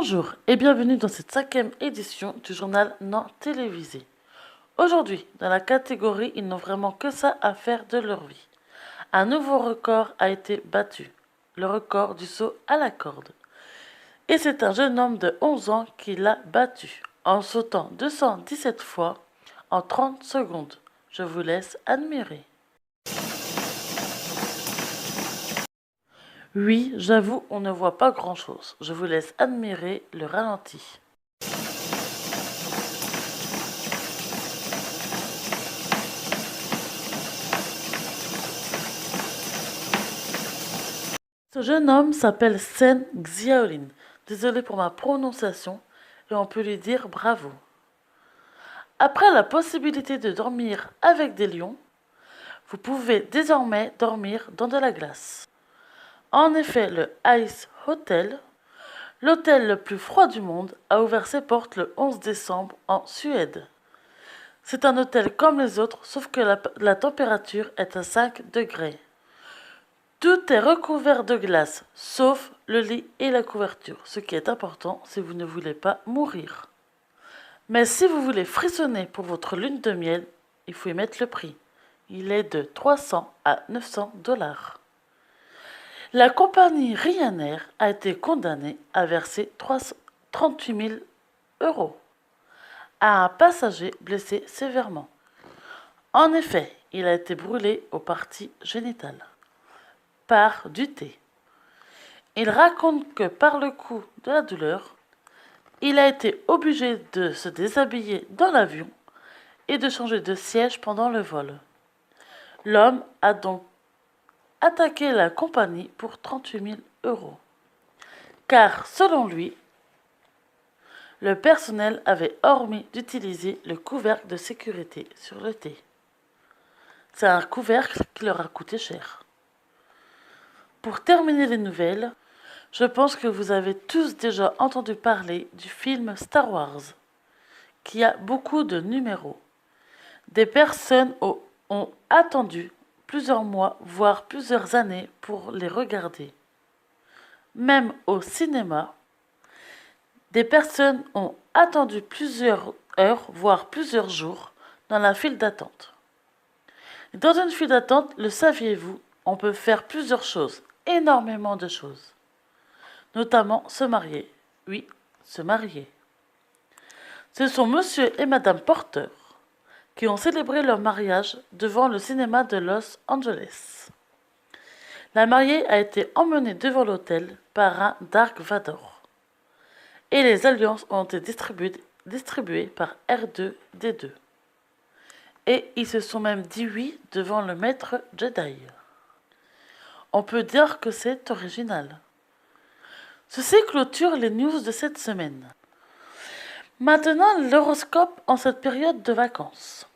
Bonjour et bienvenue dans cette 5e édition du journal non télévisé. Aujourd'hui, dans la catégorie ils n'ont vraiment que ça à faire de leur vie, un nouveau record a été battu, le record du saut à la corde. Et c'est un jeune homme de 11 ans qui l'a battu, en sautant 217 fois en 30 secondes. Je vous laisse admirer. Oui, j'avoue, on ne voit pas grand-chose. Je vous laisse admirer le ralenti. Ce jeune homme s'appelle Sen Xiaolin. Désolé pour ma prononciation, et on peut lui dire bravo. Après la possibilité de dormir avec des lions, vous pouvez désormais dormir dans de la glace. En effet, le Ice Hotel, l'hôtel le plus froid du monde, a ouvert ses portes le 11 décembre en Suède. C'est un hôtel comme les autres, sauf que la température est à 5 degrés. Tout est recouvert de glace, sauf le lit et la couverture, ce qui est important si vous ne voulez pas mourir. Mais si vous voulez frissonner pour votre lune de miel, il faut y mettre le prix. Il est de 300 à 900 $. La compagnie Ryanair a été condamnée à verser 38 000 € à un passager blessé sévèrement. En effet, il a été brûlé aux parties génitales par du thé. Il raconte que par le coup de la douleur, il a été obligé de se déshabiller dans l'avion et de changer de siège pendant le vol. L'homme a donc attaqué la compagnie pour 38 000 €. Car, selon lui, le personnel avait omis d'utiliser le couvercle de sécurité sur le thé. C'est un couvercle qui leur a coûté cher. Pour terminer les nouvelles, je pense que vous avez tous déjà entendu parler du film Star Wars, qui a beaucoup de numéros. Des personnes ont attendu plusieurs mois, voire plusieurs années pour les regarder. Même au cinéma, des personnes ont attendu plusieurs heures, voire plusieurs jours, dans la file d'attente. Dans une file d'attente, le saviez-vous, on peut faire plusieurs choses, énormément de choses. Notamment se marier. Oui, se marier. Ce sont monsieur et madame Porter qui ont célébré leur mariage devant le cinéma de Los Angeles. La mariée a été emmenée devant l'hôtel par un Dark Vador. Et les alliances ont été distribuées par R2-D2. Et ils se sont même dit oui devant le maître Jedi. On peut dire que c'est original. Ceci clôture les news de cette semaine. Maintenant, l'horoscope en cette période de vacances.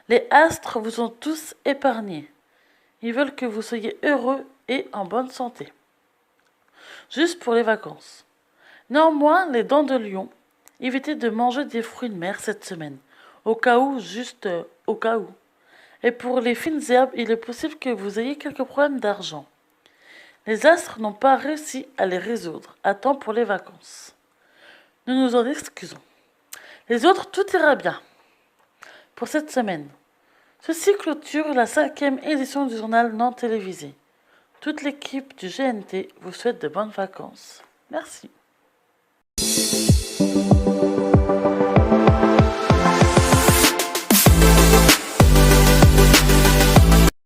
Les astres vous ont tous épargnés. Ils veulent que vous soyez heureux et en bonne santé. Juste pour les vacances. Néanmoins, les dents de lion, évitez de manger des fruits de mer cette semaine. Au cas où, juste au cas où. Et pour les fines herbes, il est possible que vous ayez quelques problèmes d'argent. Les astres n'ont pas réussi à les résoudre à temps pour les vacances. Nous nous en excusons. Les autres, tout ira bien pour cette semaine. Ceci clôture la 5e édition du journal non télévisé. Toute l'équipe du GNT vous souhaite de bonnes vacances. Merci.